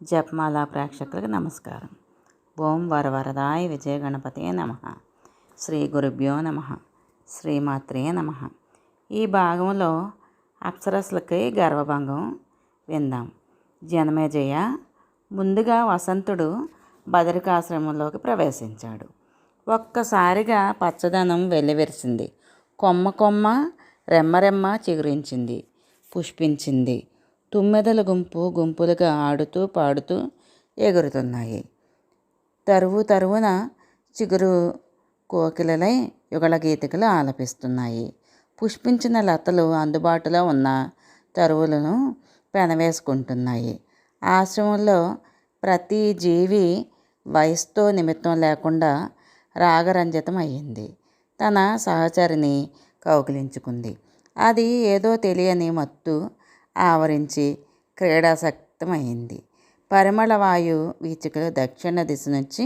జపమాల ప్రేక్షకులకు నమస్కారం. ఓం వరవరదాయ విజయ గణపతే నమః. శ్రీ గురుభ్యో నమః. శ్రీమాత్రే నమః. ఈ భాగంలో అప్సరస్సులకి గర్వభంగం విందాం. జనమేజయ ముందుగా వసంతుడు బదరికాశ్రమంలోకి ప్రవేశించాడు. ఒక్కసారిగా పచ్చదనం వెల్లివిరిసింది. కొమ్మ కొమ్మ రెమ్మ చిగురించింది, పుష్పించింది. తుమ్మెదల గుంపులుగా ఆడుతూ పాడుతూ ఎగురుతున్నాయి. తరువున చిగురు కోకిలలై యుగళ గీతికలు ఆలపిస్తున్నాయి. పుష్పించిన లతలు అందుబాటులో ఉన్న తరువులను పెనవేసుకుంటున్నాయి. ఆశ్రమంలో ప్రతి జీవి వయసుతో నిమిత్తం లేకుండా రాగరంజితం అయ్యింది. తన సహచరిని కౌగిలించుకుంది. అది ఏదో తెలియని మత్తు ఆవరించి క్రీడాసక్తమైంది. పరిమళ వాయు వీచికలు దక్షిణ దిశ నుంచి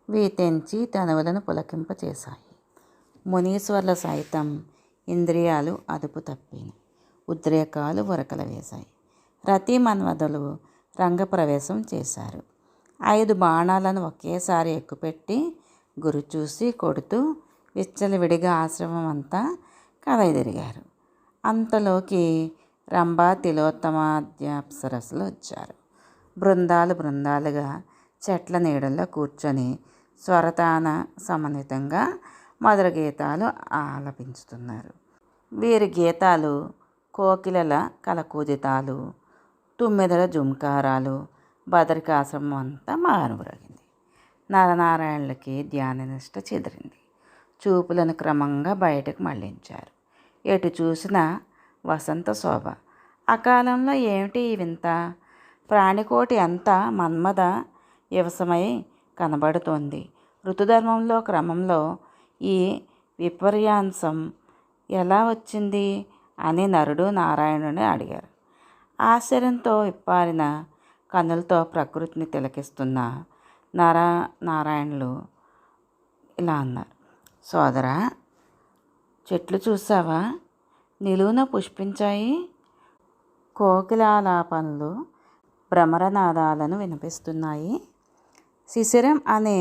వీతెంచి తనువులను పులకింపచేశాయి. మునీశ్వర్ల సైతం ఇంద్రియాలు అదుపు తప్పిన ఉద్రేకాలు ఉరకలు వేశాయి. రతి మన్మధులు రంగప్రవేశం చేశారు. 5 బాణాలను ఒకేసారి ఎక్కుపెట్టి గురి చూసి కొడుతూ విచ్చలవిడిగా ఆశ్రమం అంతా కదలిదిరిగారు. అంతలోకి రంభా తిలోత్తమాద్యాప్సరస్సులు వచ్చారు. బృందాలుగా చెట్ల నీడల్లో కూర్చొని స్వరతాన సమన్వితంగా మధుర గీతాలు ఆలపించుతున్నారు. వీరి గీతాలు కోకిలల కలకూజితాలు, తుమ్మెదల జుంకారాలు బదరికాశ్రమం అంతా మారుమ్రోగింది. నరనారాయణులకి ధ్యాననిష్ట చెదిరింది. చూపులను క్రమంగా బయటకు మళ్లించారు. ఎటు చూసినా వసంత శోభ. అకాలంలో ఏమిటి ఈ వింత? ప్రాణికోటి అంతా మన్మథ వివశమై కనబడుతోంది. ఋతుధర్మంలో క్రమంలో ఈ విపర్యాంశం ఎలా వచ్చింది అని నరుడు నారాయణుని అడిగారు. ఆశ్చర్యంతో విప్పారిన కన్నులతో ప్రకృతిని తిలకిస్తున్న నారాయణులు ఇలా అన్నారు. సోదరా, చెట్లు చూసావా? నిలువున పుష్పించాయి. కోకిలాలాపనలు భ్రమరనాదాలను వినిపిస్తున్నాయి. శిశిరం అనే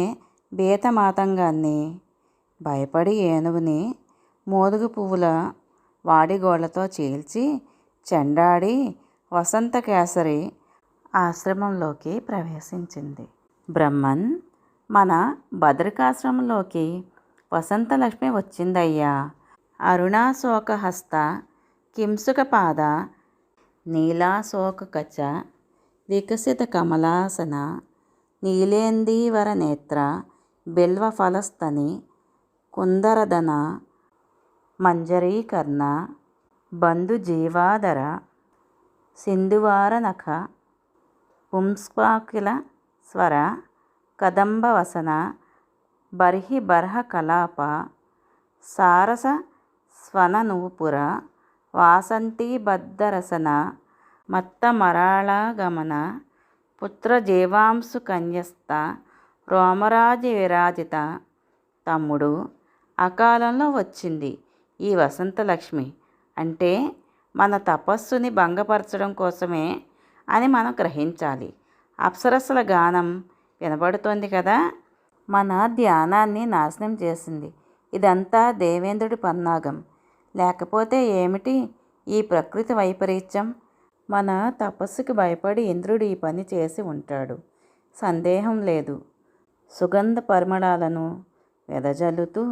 బీతమాతంగాన్ని భయపడి ఏనుగుని మోదుగు పువ్వుల వాడిగోళ్లతో చీల్చి చెండాడి వసంత కేసరి ఆశ్రమంలోకి ప్రవేశించింది. బ్రహ్మన్, మన బదరికాశ్రమంలోకి వసంతలక్ష్మి వచ్చిందయ్యా. అరుణాశోకహస్త కింసుకపాద నీలాశోకకచ వికసిత కమలాసన నీలేందీవరనేత్ర బిల్వఫలస్తని కుందరదన మంజరీకర్ణ బంధుజీవాధర సింధువారనఖ పుంస్పాకిల స్వర కదంబవసన బర్హి బర్హ కలాప సారస స్వననూపుర వాసంతీబద్ధరసన మత్తమరాళగమన పుత్రజీవాంసు కన్యస్థ రోమరాజి విరాజిత. తమ్ముడు, అకాలంలో వచ్చింది ఈ వసంతలక్ష్మి అంటే మన తపస్సుని భంగపరచడం కోసమే అని మనం గ్రహించాలి. అప్సరస్సుల గానం వినబడుతోంది కదా, మన ధ్యానాన్ని నాశనం చేసింది. ఇదంతా దేవేంద్రుడి పన్నాగం. లేకపోతే ఏమిటి ఈ ప్రకృతి వైపరీత్యం? మన తపస్సుకి భయపడి ఇంద్రుడు ఈ పని చేసి ఉంటాడు, సందేహం లేదు. సుగంధ పరిమళాలను వెదజల్లుతూ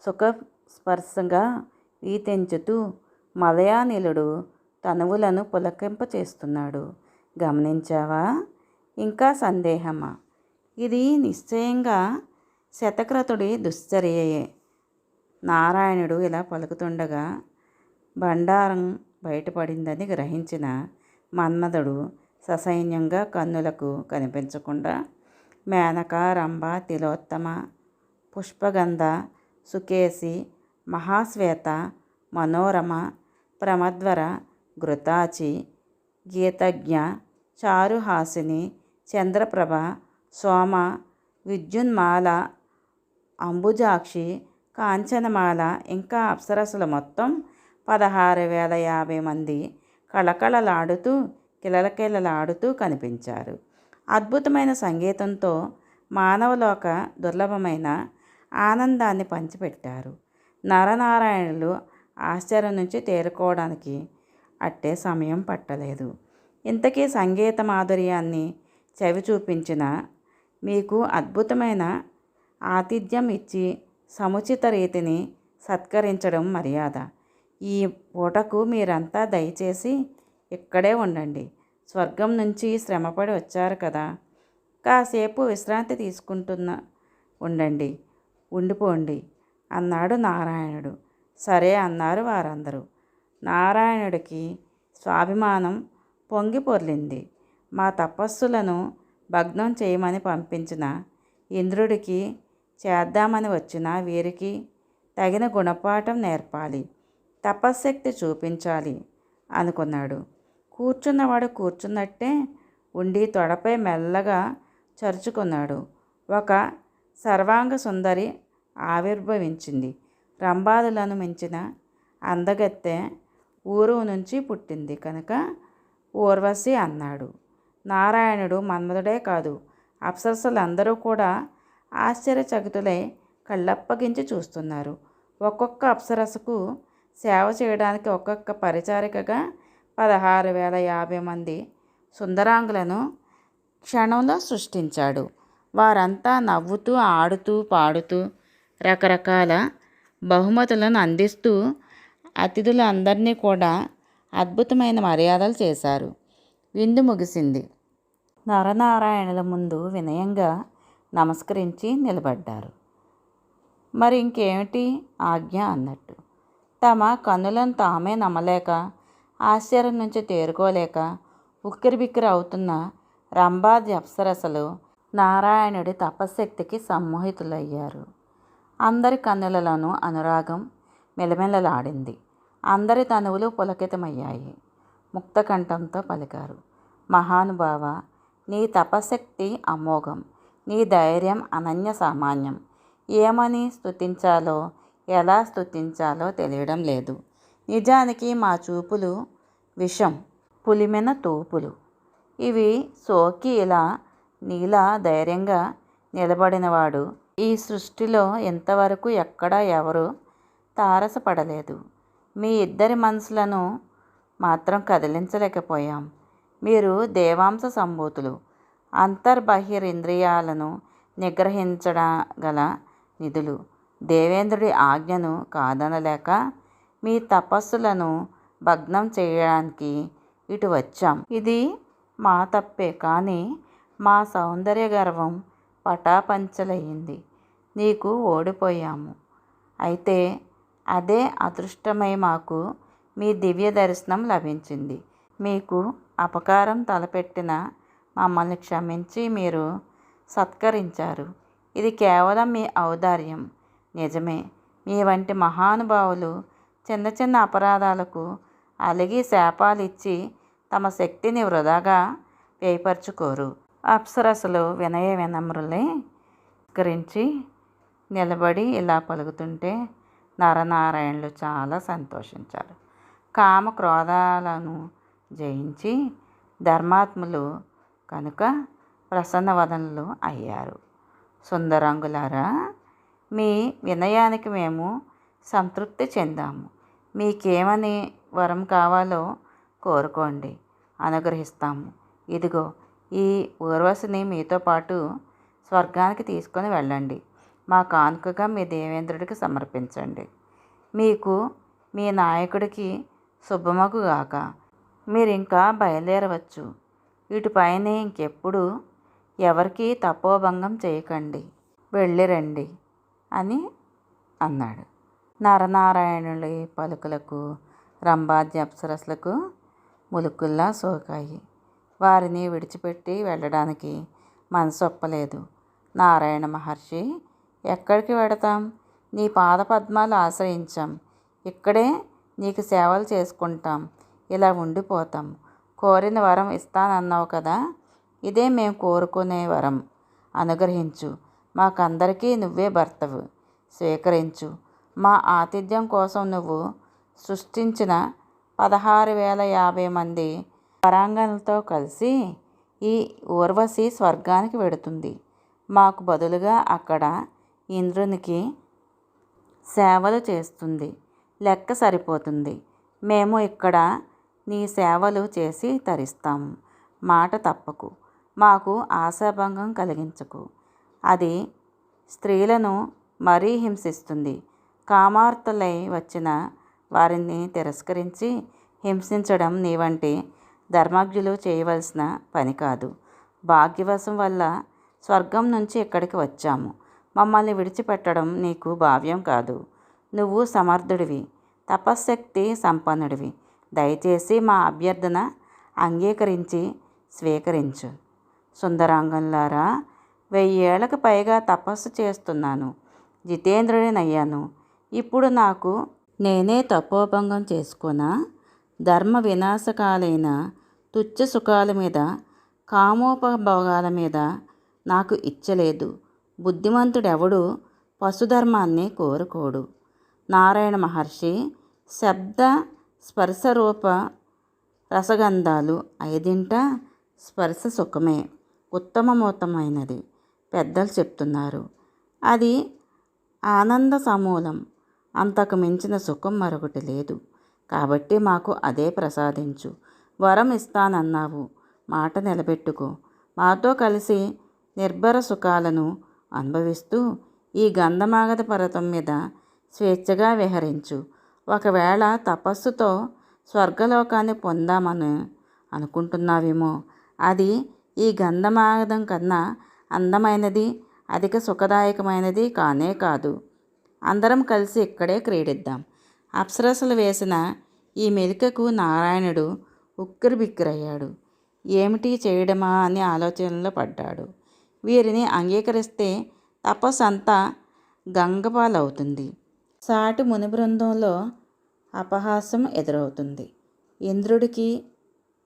సుఖస్పర్శంగా వీతెంచుతూ మలయానిలుడు తనువులను పులకింపచేస్తున్నాడు. గమనించావా? ఇంకా సందేహమా? ఇది నిశ్చయంగా శతక్రతుడి దుశ్చర్యయే. నారాయణుడు ఇలా పలుకుతుండగా బండారం బయటపడిందని గ్రహించిన మన్మథుడు ససైన్యంగా కన్నులకు కనిపించకుండా మేనక, రంభ, తిలోత్తమ, పుష్పగంధ, సుకేసి, మహాశ్వేత, మనోరమ, ప్రమద్వర, ఘృతాచి, గీతజ్ఞ, చారుహాసిని, చంద్రప్రభ, సోమ, విద్యున్మాల, అంబుజాక్షి, కాంచనమాల ఇంకా అప్సరస్సుల మొత్తం 16,050 మంది కళకళలాడుతూ కిలకిలలాడుతూ కనిపించారు. అద్భుతమైన సంగీతంతో మానవలోక దుర్లభమైన ఆనందాన్ని పంచిపెట్టారు. నరనారాయణులు ఆశ్చర్యం నుంచి తేరుకోవడానికి అట్టే సమయం పట్టలేదు. ఇంతకీ సంగీత మాధుర్యాన్ని చవి చూపించిన మీకు అద్భుతమైన ఆతిథ్యం ఇచ్చి సముచిత రీతిని సత్కరించడం మర్యాద. ఈ పూటకు మీరంతా దయచేసి ఇక్కడే ఉండండి. స్వర్గం నుంచి శ్రమపడి వచ్చారు కదా, కాసేపు విశ్రాంతి తీసుకుంటున్న ఉండండి, ఉండిపోండి అన్నాడు నారాయణుడు. సరే అన్నారు వారందరూ. నారాయణుడికి స్వాభిమానం పొంగి పొర్లింది. మా తపస్సులను భగ్నం చేయమని పంపించిన ఇంద్రుడికి చేద్దామని వచ్చిన వీరికి తగిన గుణపాఠం నేర్పాలి, తపశ్శక్తి చూపించాలి అనుకున్నాడు. కూర్చున్నవాడు కూర్చున్నట్టే ఉండి తొడపై మెల్లగా చరుచుకున్నాడు. ఒక సర్వాంగ సుందరి ఆవిర్భవించింది. రంభాదులను మించిన అందగత్తె ఊరు నుంచి పుట్టింది కనుక ఊర్వశి అన్నాడు. నారాయణుడు మన్మధుడే కాదు, అప్సరసలందరూ కూడా ఆశ్చర్యచకితులై కళ్ళప్పగించి చూస్తున్నారు. ఒక్కొక్క అప్సరసకు సేవ చేయడానికి ఒక్కొక్క పరిచారికగా 16,050 మంది సుందరాంగులను క్షణంలో సృష్టించాడు. వారంతా నవ్వుతూ ఆడుతూ పాడుతూ రకరకాల బహుమతులను అందిస్తూ అతిథులందరినీ కూడా అద్భుతమైన మర్యాదలు చేశారు. విందు ముగిసింది. నరనారాయణుల ముందు వినయంగా నమస్కరించి నిలబడ్డారు. మరి ఇంకేమిటి ఆజ్ఞ అన్నట్టు. తమ కన్నులను తామే నమ్మలేక, ఆశ్చర్యం నుంచి తేరుకోలేక ఉక్కిరిబిక్కిరి అవుతున్న రంభాది అప్సరసలు నారాయణుడి తపశ్శక్తికి సమ్మోహితులయ్యారు. అందరి కన్నులలోనూ అనురాగం మెలమెలలాడింది. అందరి తనువులు పులకితమయ్యాయి. ముక్తకంఠంతో పలికారు. మహానుభావ, నీ తపశ్శక్తి అమోఘం, నీ ధైర్యం అనన్య సామాన్యం. ఏమని స్తుతించాలో, ఎలా స్తుతించాలో తెలియడం లేదు. నిజానికి మా చూపులు విషం పులిమెన తూపులు. ఇవి సోకి ఇలా నీలా ధైర్యంగా నిలబడినవాడు ఈ సృష్టిలో ఇంతవరకు ఎక్కడా ఎవరు తారసపడలేదు. మీ ఇద్దరి మనసులను మాత్రం కదిలించలేకపోయాం. మీరు దేవాంశ సంభూతులు, అంతర్బాహ్యరింద్రియాలను నిగ్రహించగల నిధులు. దేవేంద్రుడి ఆజ్ఞను కాదనలేక మీ తపస్సులను భగ్నం చేయడానికి ఇటు వచ్చాం. ఇది మా తప్పే, కానీ మా సౌందర్య గర్వం పటాపంచలయ్యింది. నీకు ఓడిపోయాము. అయితే అదే అదృష్టమై మాకు మీ దివ్య దర్శనం లభించింది. మీకు అపకారం తలపెట్టిన మమ్మల్ని క్షమించి మీరు సత్కరించారు. ఇది కేవలం మీ ఔదార్యం. నిజమే, మీ వంటి మహానుభావులు చిన్న చిన్న అపరాధాలకు అలిగి శాపాలిచ్చి తమ శక్తిని వృధాగా వ్యయపరచుకోరు. అప్సరసలు వినయ వినమ్రులై నమస్కరించి నిలబడి ఇలా పలుకుతుంటే నరనారాయణులు చాలా సంతోషించారు. కామ క్రోధాలను జయించి ధర్మాత్ములు కనుక ప్రసన్నవదనులు అయ్యారు. సుందరాంగులారా, మీ వినయానికి మేము సంతృప్తి చెందాము. మీకేమని వరం కావాలో కోరుకోండి, అనుగ్రహిస్తాము. ఇదిగో ఈ ఊర్వశిని మీతో పాటు స్వర్గానికి తీసుకొని వెళ్ళండి. మా కానుకగా మీ దేవేంద్రుడికి సమర్పించండి. మీకు మీ నాయకుడికి శుభమగుగాక. మీరింకా బయలుదేరవచ్చు. ఇటుపైనే ఇంకెప్పుడు ఎవరికి తపోభంగం చేయకండి, వెళ్ళిరండి అని అన్నాడు. నరనారాయణుడి పలుకులకు రంభాద్య అప్సరసలకు ములుకుల్లా సోకాయి. వారిని విడిచిపెట్టి వెళ్ళడానికి మనసొప్పలేదు. నారాయణ మహర్షి, ఎక్కడికి వెడతాం? నీ పాదపద్మాలు ఆశ్రయించాం. ఇక్కడే నీకు సేవలు చేసుకుంటాం. ఇలా ఉండిపోతాం. కోరిన వరం ఇస్తానన్నావు కదా, ఇదే మేము కోరుకునే వరం. అనుగ్రహించు. మాకందరికీ నువ్వే భర్తవు. స్వీకరించు. మా ఆతిథ్యం కోసం నువ్వు సృష్టించిన 16,050 మంది వరాంగనలతో కలిసి ఈ ఊర్వశి స్వర్గానికి వెడుతుంది. మాకు బదులుగా అక్కడ ఇంద్రునికి సేవలు చేస్తుంది. లెక్క సరిపోతుంది. మేము ఇక్కడ నీ సేవలు చేసి తరిస్తాము. మాట తప్పకు. మాకు ఆశాభంగం కలిగించకు. అది స్త్రీలను మరీ హింసిస్తుంది. కామార్తులై వచ్చిన వారిని తిరస్కరించి హింసించడం నీ వంటి ధర్మజ్ఞులు చేయవలసిన పని కాదు. భాగ్యవశం వల్ల స్వర్గం నుంచి ఇక్కడికి వచ్చాము. మమ్మల్ని విడిచిపెట్టడం నీకు భావ్యం కాదు. నువ్వు సమర్థుడివి, తపశ్శక్తి సంపన్నుడివి. దయచేసి మా అభ్యర్థన అంగీకరించి స్వీకరించు. సుందరాంగంలారా, 1000 ఏళ్లకు పైగా తపస్సు చేస్తున్నాను. జితేంద్రుడినయ్యాను. ఇప్పుడు నాకు నేనే తపోభంగం చేసుకున్నా? ధర్మ వినాశకాలైన తుచ్చ సుఖాల మీద, కామోపభోగాల మీద నాకు ఇచ్చలేదు. బుద్ధిమంతుడెవడు పశుధర్మాన్ని కోరుకోడు. నారాయణ మహర్షి శబ్ద స్పర్శరూప రసగంధాలు 5ంట స్పర్శ సుఖమే ఉత్తమమైనది పెద్దలు చెప్తున్నారు. అది ఆనంద సమూలం. అంతకు మించిన సుఖం మరొకటి లేదు. కాబట్టి మాకు అదే ప్రసాదించు. వరం ఇస్తానన్నావు, మాట నిలబెట్టుకో. మాతో కలిసి నిర్భర సుఖాలను అనుభవిస్తూ ఈ గంధమాగధ పర్వతం మీద స్వేచ్ఛగా విహరించు. ఒకవేళ తపస్సుతో స్వర్గలోకాన్ని పొందామని అనుకుంటున్నావేమో. అది ఈ గంధమాగధం కన్నా అందమైనది, అధిక సుఖదాయకమైనది కానే కాదు. అందరం కలిసి ఇక్కడే క్రీడిద్దాం. అప్సరసలు వేసిన ఈ మెలికకు నారాయణుడు ఉక్కిరిబిక్కిరయ్యాడు. ఏమిటి చేయడమా అని ఆలోచనలో పడ్డాడు. వీరిని అంగీకరిస్తే తపస్సు అంతా గంగపాలవుతుంది. సాటి ముని బృందంలో అపహాస్యం ఎదురవుతుంది. ఇంద్రుడికి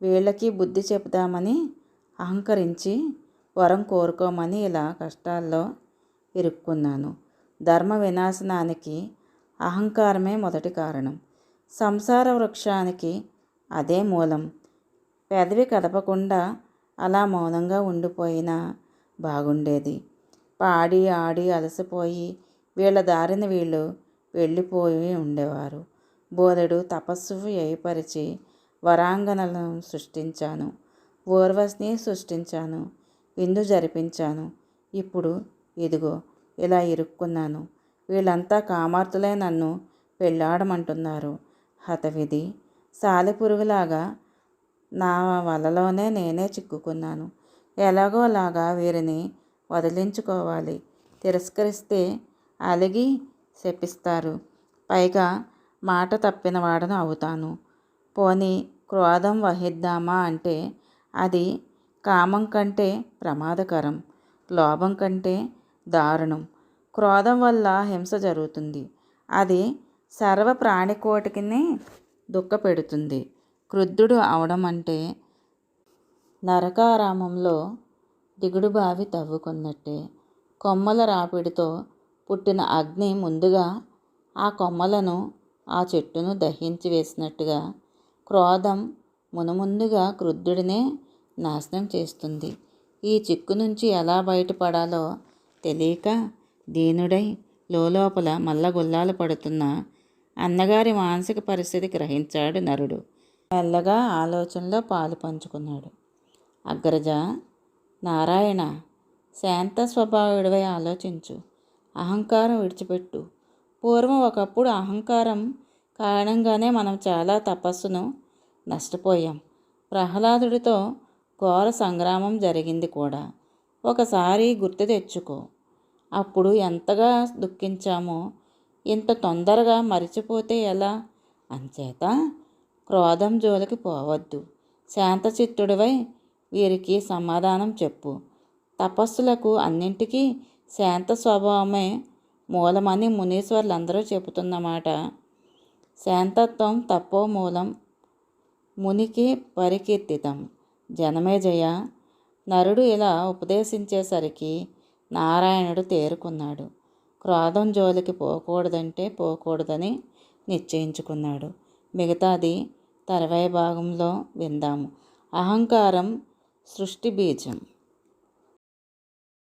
వీళ్ళకి బుద్ధి చెబుదామని అహంకరించి వరం కోరుకోమని ఇలా కష్టాల్లో ఇరుక్కున్నాను. ధర్మ వినాశనానికి అహంకారమే మొదటి కారణం. సంసార వృక్షానికి అదే మూలం. పెదవి కదపకుండా అలా మౌనంగా ఉండిపోయినా బాగుండేది. పాడి ఆడి అలసిపోయి వీళ్ళ దారిన వీళ్ళు వెళ్ళిపోయి ఉండేవారు. బోలెడు తపస్సు వ్యయపరిచి వరాంగనలను సృష్టించాను. ఊర్వశిని సృష్టించాను. విందు జరిపించాను. ఇప్పుడు ఇదిగో ఇలా ఇరుక్కున్నాను. వీళ్ళంతా కామార్తులై నన్ను పెళ్ళాడమంటున్నారు. హతవిధి. సాలెపురుగులాగా నా వలలోనే నేనే చిక్కుకున్నాను. ఎలాగోలాగా వీరిని వదిలించుకోవాలి. తిరస్కరిస్తే అలిగి శపిస్తారు. పైగా మాట తప్పిన వాడను అవుతాను. పోనీ క్రోధం వహిద్దామా అంటే అది కామం కంటే ప్రమాదకరం, లోభం కంటే దారుణం. క్రోధం వల్ల హింస జరుగుతుంది. అది సర్వ ప్రాణికోటికి దుఃఖపెడుతుంది. క్రుద్ధుడు అవడం అంటే నరకారామంలో దిగుడు బావి తవ్వుకున్నట్టే. కొమ్మల రాపిడితో పుట్టిన అగ్ని ముందుగా ఆ కొమ్మలను, ఆ చెట్టును దహించి వేసినట్టుగా క్రోధం మునుముందుగా క్రుద్ధుడినే నాశనం చేస్తుంది. ఈ చిక్కు నుంచి ఎలా బయటపడాలో తెలియక దీనుడై లోపల మల్లగుల్లాలు పడుతున్న అన్నగారి మానసిక పరిస్థితి గ్రహించాడు నరుడు. మెల్లగా ఆలోచనలో పాలు పంచుకున్నాడు. అగ్రజ, నారాయణ, శాంత స్వభావుడివై ఆలోచించు. అహంకారం విడిచిపెట్టు. పూర్వం ఒకప్పుడు అహంకారం కారణంగానే మనం చాలా తపస్సును నష్టపోయాం. ప్రహ్లాదుడితో ఘోర సంగ్రామం జరిగింది కూడా. ఒకసారి గుర్తు తెచ్చుకో. అప్పుడు ఎంతగా దుఃఖించామో ఇంత తొందరగా మరిచిపోతే ఎలా? అంచేత క్రోధం జోలికి పోవద్దు. శాంతచిత్తుడివై వీరికి సమాధానం చెప్పు. తపస్సులకు అన్నింటికీ శాంత స్వభావమే మూలమని మునీశ్వర్లందరూ చెబుతున్నమాట. శాంతత్వం తపోమూలం మునికి పరికీర్తితం. జనమేజయ, నరుడు ఇలా ఉపదేశించేసరికి నారాయణుడు తేరుకున్నాడు. క్రోధం జోలికి పోకూడదంటే పోకూడదని నిశ్చయించుకున్నాడు. మిగతాది తర్వాయి భాగంలో విందాము. అహంకారం సృష్టి బీజం.